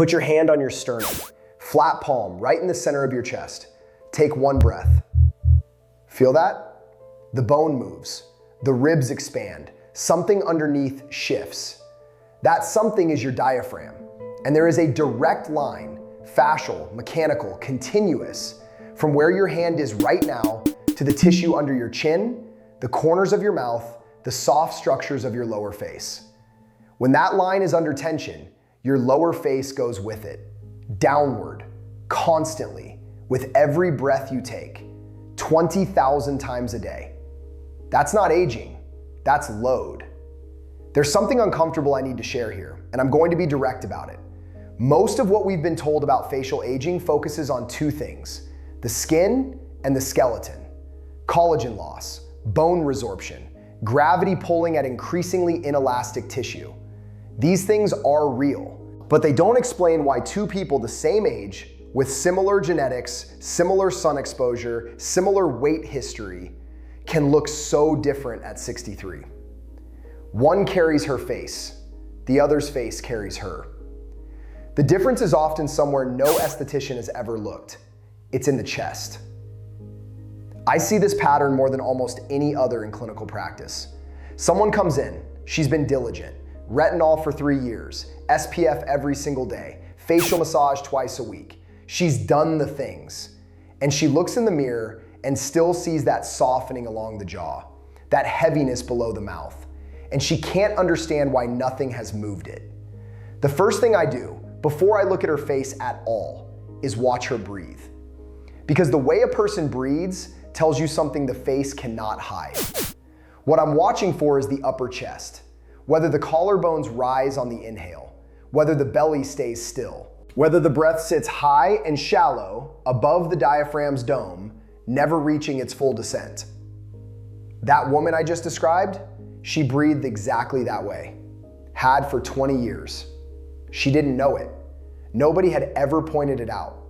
Put your hand on your sternum, flat palm right in the center of your chest. Take one breath. Feel that? The bone moves, the ribs expand, something underneath shifts. That something is your diaphragm, and there is a direct line, fascial, mechanical, continuous, from where your hand is right now to the tissue under your chin, the corners of your mouth, the soft structures of your lower face. When that line is under tension, your lower face goes with it, downward, constantly, with every breath you take, 20,000 times a day. That's not aging, that's load. There's something uncomfortable I need to share here, and I'm going to be direct about it. Most of what we've been told about facial aging focuses on two things: the skin and the skeleton. Collagen loss, bone resorption, gravity pulling at increasingly inelastic tissue. These things are real, but they don't explain why two people the same age, with similar genetics, similar sun exposure, similar weight history, can look so different at 63. One carries her face, the other's face carries her. The difference is often somewhere no esthetician has ever looked. It's in the chest. I see this pattern more than almost any other in clinical practice. Someone comes in, she's been diligent, retinol for 3 years, SPF every single day, facial massage twice a week. She's done the things. And she looks in the mirror and still sees that softening along the jaw, that heaviness below the mouth. And she can't understand why nothing has moved it. The first thing I do, before I look at her face at all, is watch her breathe. Because the way a person breathes tells you something the face cannot hide. What I'm watching for is the upper chest, whether the collarbones rise on the inhale, whether the belly stays still, whether the breath sits high and shallow above the diaphragm's dome, never reaching its full descent. That woman I just described, she breathed exactly that way, had for 20 years. She didn't know it. Nobody had ever pointed it out.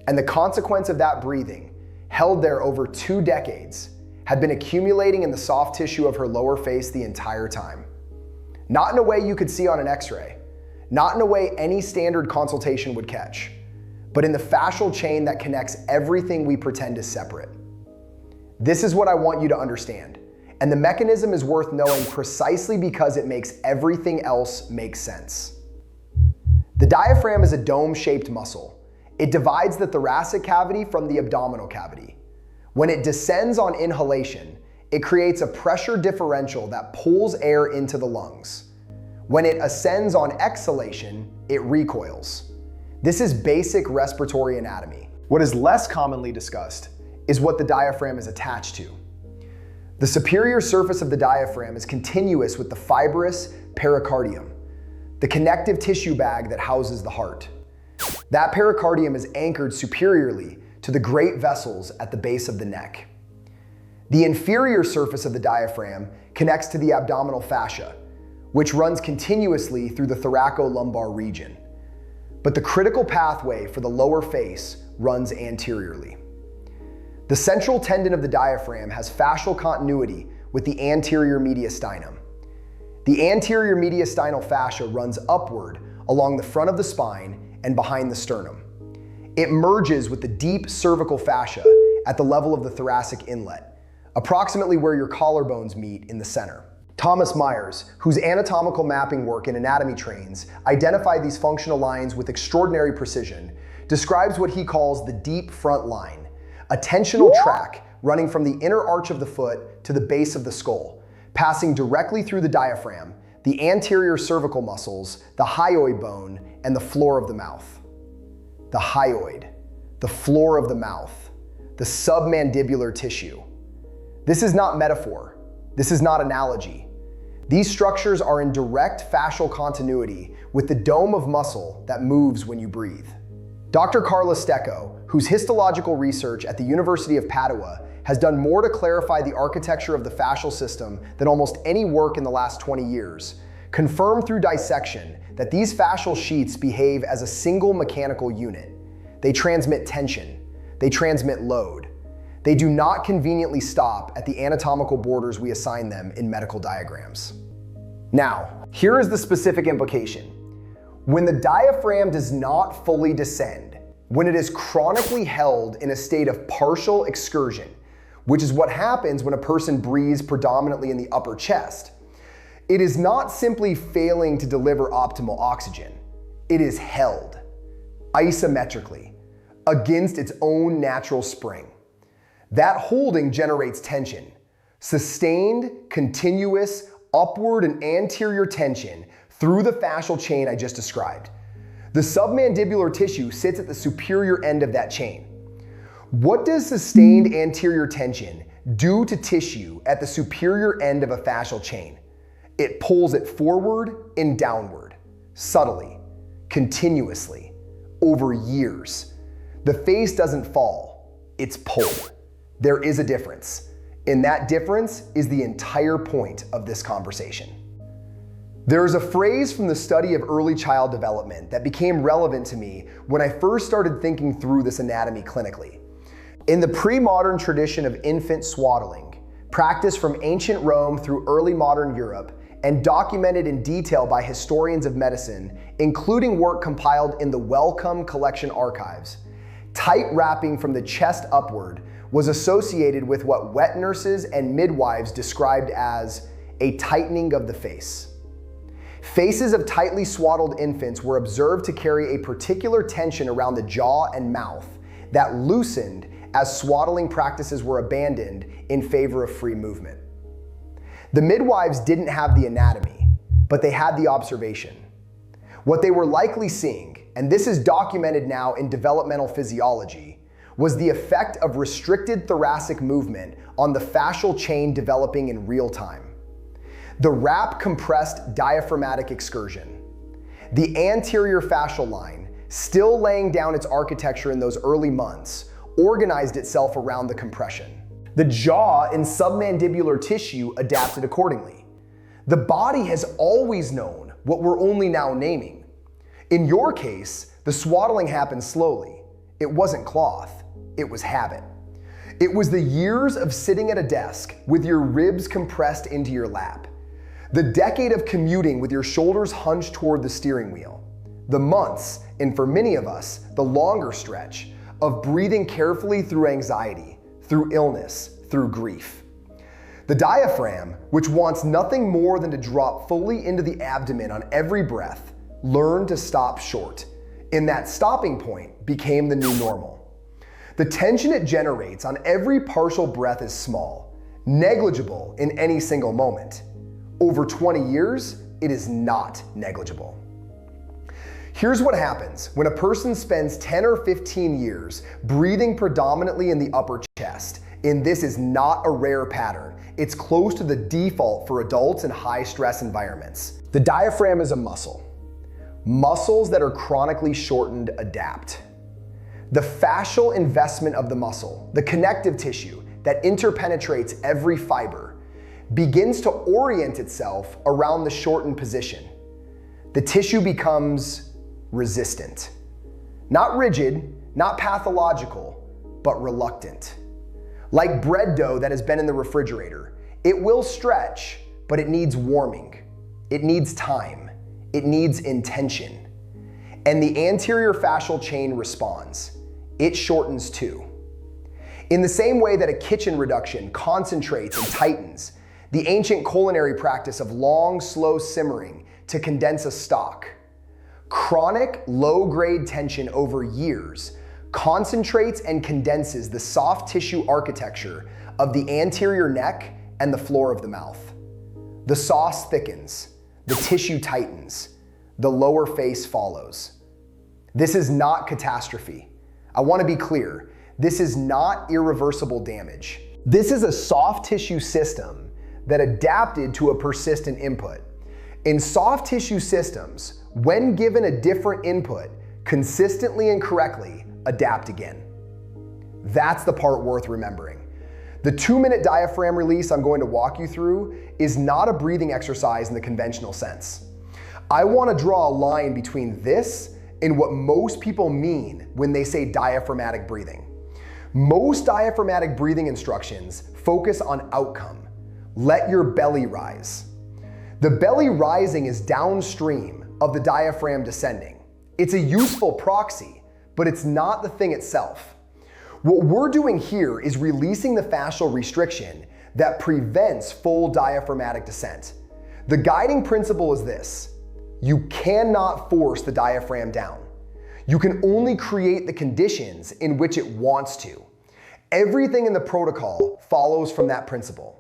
And the consequence of that breathing, held there over 2 decades, had been accumulating in the soft tissue of her lower face the entire time. Not in a way you could see on an X-ray, not in a way any standard consultation would catch, but in the fascial chain that connects everything we pretend is separate. This is what I want you to understand, and the mechanism is worth knowing precisely because it makes everything else make sense. The diaphragm is a dome-shaped muscle. It divides the thoracic cavity from the abdominal cavity. When it descends on inhalation, it creates a pressure differential that pulls air into the lungs. When it ascends on exhalation, it recoils. This is basic respiratory anatomy. What is less commonly discussed is what the diaphragm is attached to. The superior surface of the diaphragm is continuous with the fibrous pericardium, the connective tissue bag that houses the heart. That pericardium is anchored superiorly to the great vessels at the base of the neck. The inferior surface of the diaphragm connects to the abdominal fascia, which runs continuously through the thoracolumbar region. But the critical pathway for the lower face runs anteriorly. The central tendon of the diaphragm has fascial continuity with the anterior mediastinum. The anterior mediastinal fascia runs upward along the front of the spine and behind the sternum. It merges with the deep cervical fascia at the level of the thoracic inlet, approximately where your collarbones meet in the center. Thomas Myers, whose anatomical mapping work in anatomy trains identify these functional lines with extraordinary precision, describes what he calls the deep front line, a tensional track running from the inner arch of the foot to the base of the skull, passing directly through the diaphragm, the anterior cervical muscles, the hyoid bone, and the floor of the mouth. The hyoid, the floor of the mouth, the sub-mandibular tissue. This is not metaphor. This is not analogy. These structures are in direct fascial continuity with the dome of muscle that moves when you breathe. Dr. Carla Stecco, whose histological research at the University of Padua has done more to clarify the architecture of the fascial system than almost any work in the last 20 years, confirmed through dissection that these fascial sheets behave as a single mechanical unit. They transmit tension. They transmit load. They do not conveniently stop at the anatomical borders we assign them in medical diagrams. Now, here is the specific implication. When the diaphragm does not fully descend, when it is chronically held in a state of partial excursion, which is what happens when a person breathes predominantly in the upper chest, it is not simply failing to deliver optimal oxygen. It is held isometrically against its own natural spring. That holding generates tension, sustained, continuous, upward and anterior tension through the fascial chain I just described. The submandibular tissue sits at the superior end of that chain. What does sustained anterior tension do to tissue at the superior end of a fascial chain? It pulls it forward and downward, subtly, continuously, over years. The face doesn't fall, it's pulled. There is a difference, and that difference is the entire point of this conversation. There is a phrase from the study of early child development that became relevant to me when I first started thinking through this anatomy clinically. In the pre-modern tradition of infant swaddling, practiced from ancient Rome through early modern Europe, and documented in detail by historians of medicine, including work compiled in the Wellcome Collection archives, tight wrapping from the chest upward was associated with what wet nurses and midwives described as a tightening of the face. Faces of tightly swaddled infants were observed to carry a particular tension around the jaw and mouth that loosened as swaddling practices were abandoned in favor of free movement. The midwives didn't have the anatomy, but they had the observation. What they were likely seeing, and this is documented now in developmental physiology, was the effect of restricted thoracic movement on the fascial chain developing in real time. The wrap compressed diaphragmatic excursion. The anterior fascial line, still laying down its architecture in those early months, organized itself around the compression. The jaw and submandibular tissue adapted accordingly. The body has always known what we're only now naming. In your case, the swaddling happened slowly. It wasn't cloth, it was habit. It was the years of sitting at a desk with your ribs compressed into your lap. The decade of commuting with your shoulders hunched toward the steering wheel. The months, and for many of us, the longer stretch, of breathing carefully through anxiety, through illness, through grief. The diaphragm, which wants nothing more than to drop fully into the abdomen on every breath, learned to stop short, and that stopping point became the new normal. The tension it generates on every partial breath is small, negligible in any single moment. Over 20 years, it is not negligible. Here's what happens when a person spends 10 or 15 years breathing predominantly in the upper chest, and this is not a rare pattern. It's close to the default for adults in high-stress environments. The diaphragm is a muscle. Muscles that are chronically shortened adapt. The fascial investment of the muscle, the connective tissue that interpenetrates every fiber, begins to orient itself around the shortened position. The tissue becomes resistant. Not rigid, not pathological, but reluctant. Like bread dough that has been in the refrigerator, it will stretch, but it needs warming. It needs time. It needs intention. And the anterior fascial chain responds. It shortens too. In the same way that a kitchen reduction concentrates and tightens, the ancient culinary practice of long, slow simmering to condense a stock. Chronic, low-grade tension over years concentrates and condenses the soft tissue architecture of the anterior neck and the floor of the mouth. The sauce thickens, the tissue tightens, the lower face follows. This is not catastrophe. I want to be clear, this is not irreversible damage. This is a soft tissue system that adapted to a persistent input. In soft tissue systems, when given a different input, consistently and correctly, adapt again. That's the part worth remembering. The 2-minute diaphragm release I'm going to walk you through is not a breathing exercise in the conventional sense. I want to draw a line between this and what most people mean when they say diaphragmatic breathing. Most diaphragmatic breathing instructions focus on outcome. Let your belly rise. The belly rising is downstream, of the diaphragm descending. It's a useful proxy, but it's not the thing itself. What we're doing here is releasing the fascial restriction that prevents full diaphragmatic descent. The guiding principle is this: you cannot force the diaphragm down. You can only create the conditions in which it wants to. Everything in the protocol follows from that principle.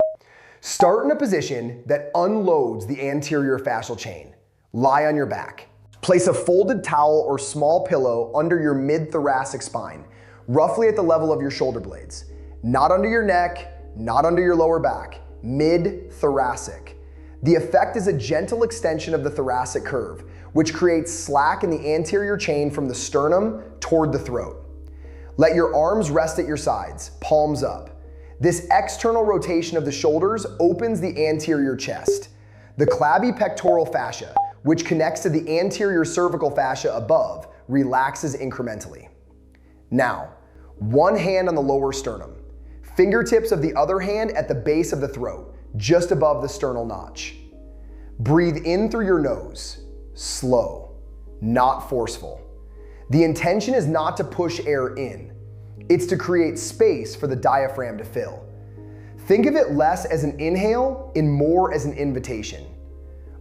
Start in a position that unloads the anterior fascial chain. Lie on your back. Place a folded towel or small pillow under your mid-thoracic spine, roughly at the level of your shoulder blades. Not under your neck, not under your lower back, mid-thoracic. The effect is a gentle extension of the thoracic curve, which creates slack in the anterior chain from the sternum toward the throat. Let your arms rest at your sides, palms up. This external rotation of the shoulders opens the anterior chest. The clavipectoral fascia, which connects to the anterior cervical fascia above, relaxes incrementally. Now, one hand on the lower sternum, fingertips of the other hand at the base of the throat, just above the sternal notch. Breathe in through your nose, slow, not forceful. The intention is not to push air in. It's to create space for the diaphragm to fill. Think of it less as an inhale and more as an invitation.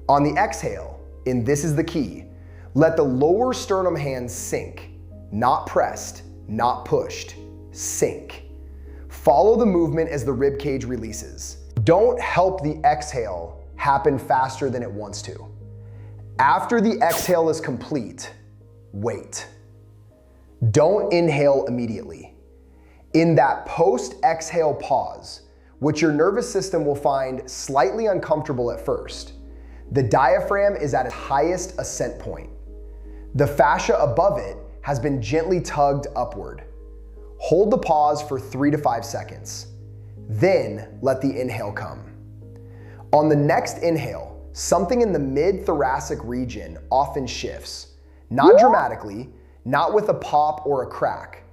On the exhale, and this is the key, let the lower sternum hands sink, not pressed, not pushed, sink. Follow the movement as the rib cage releases. Don't help the exhale happen faster than it wants to. After the exhale is complete, wait. Don't inhale immediately. In that post-exhale pause, which your nervous system will find slightly uncomfortable at first, the diaphragm is at its highest ascent point. The fascia above it has been gently tugged upward. Hold the pause for 3 to 5 seconds. Then let the inhale come. On the next inhale, something in the mid-thoracic region often shifts. Not dramatically, not with a pop or a crack,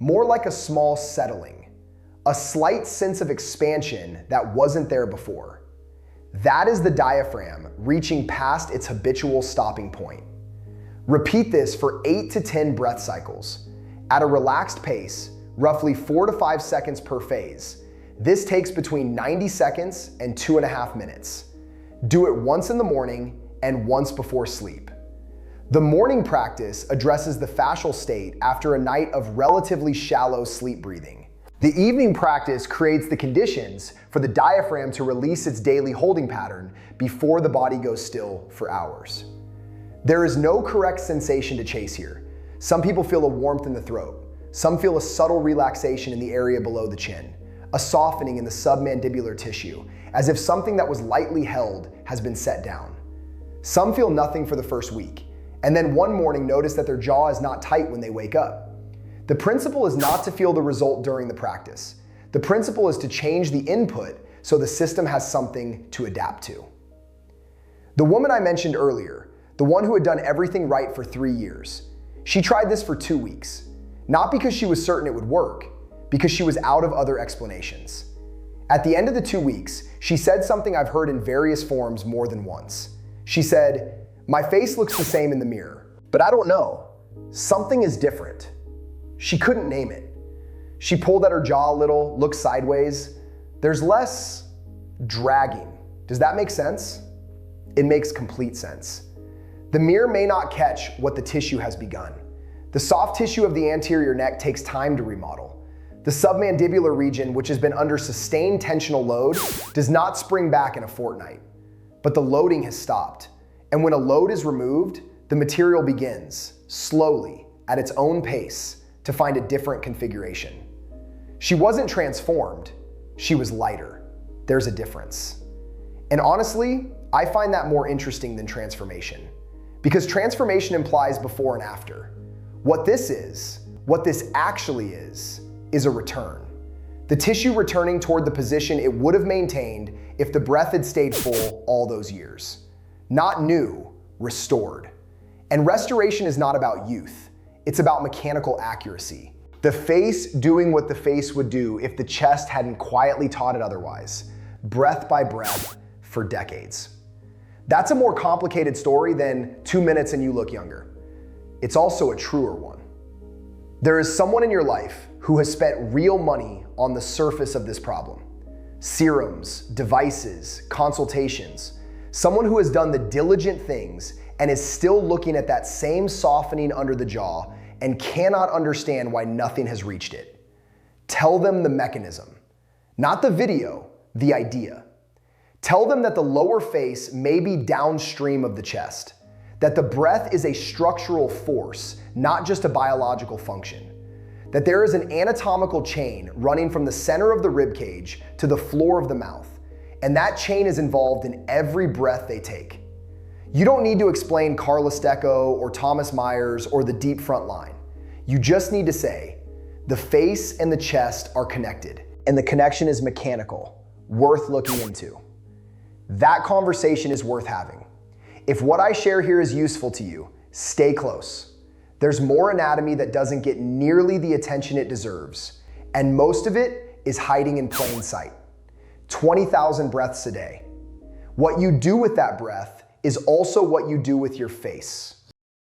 more like a small settling, a slight sense of expansion that wasn't there before. That is the diaphragm reaching past its habitual stopping point. Repeat this for 8 to 10 breath cycles. At a relaxed pace, roughly 4 to 5 seconds per phase. This takes between 90 seconds and 2.5 minutes. Do it once in the morning and once before sleep. The morning practice addresses the fascial state after a night of relatively shallow sleep breathing. The evening practice creates the conditions for the diaphragm to release its daily holding pattern before the body goes still for hours. There is no correct sensation to chase here. Some people feel a warmth in the throat. Some feel a subtle relaxation in the area below the chin, a softening in the sub-mandibular tissue, as if something that was lightly held has been set down. Some feel nothing for the first week, and then one morning notice that their jaw is not tight when they wake up. The principle is not to feel the result during the practice. The principle is to change the input so the system has something to adapt to. The woman I mentioned earlier, the one who had done everything right for 3 years, she tried this for 2 weeks. Not because she was certain it would work, because she was out of other explanations. At the end of the 2 weeks, she said something I've heard in various forms more than once. She said, "My face looks the same in the mirror, but I don't know. Something is different." She couldn't name it. She pulled at her jaw a little, looked sideways. There's less dragging. Does that make sense? It makes complete sense. The mirror may not catch what the tissue has begun. The soft tissue of the anterior neck takes time to remodel. The submandibular region, which has been under sustained tensional load, does not spring back in a fortnight. But the loading has stopped. And when a load is removed, the material begins, slowly, at its own pace, to find a different configuration. She wasn't transformed, she was lighter. There's a difference. And honestly, I find that more interesting than transformation, because transformation implies before and after. What this actually is a return. The tissue returning toward the position it would have maintained if the breath had stayed full all those years. Not new, restored. And restoration is not about youth. It's about mechanical accuracy. The face doing what the face would do if the chest hadn't quietly taught it otherwise, breath by breath, for decades. That's a more complicated story than 2 minutes and you look younger. It's also a truer one. There is someone in your life who has spent real money on the surface of this problem. Serums, devices, consultations. Someone who has done the diligent things and is still looking at that same softening under the jaw and cannot understand why nothing has reached it. Tell them the mechanism, not the video, the idea. Tell them that the lower face may be downstream of the chest, that the breath is a structural force, not just a biological function, that there is an anatomical chain running from the center of the rib cage to the floor of the mouth, and that chain is involved in every breath they take. You don't need to explain Carl Stecco or Thomas Myers or the deep front line. You just need to say, the face and the chest are connected, and the connection is mechanical, worth looking into. That conversation is worth having. If what I share here is useful to you, stay close. There's more anatomy that doesn't get nearly the attention it deserves, and most of it is hiding in plain sight. 20,000 breaths a day. What you do with that breath is also what you do with your face.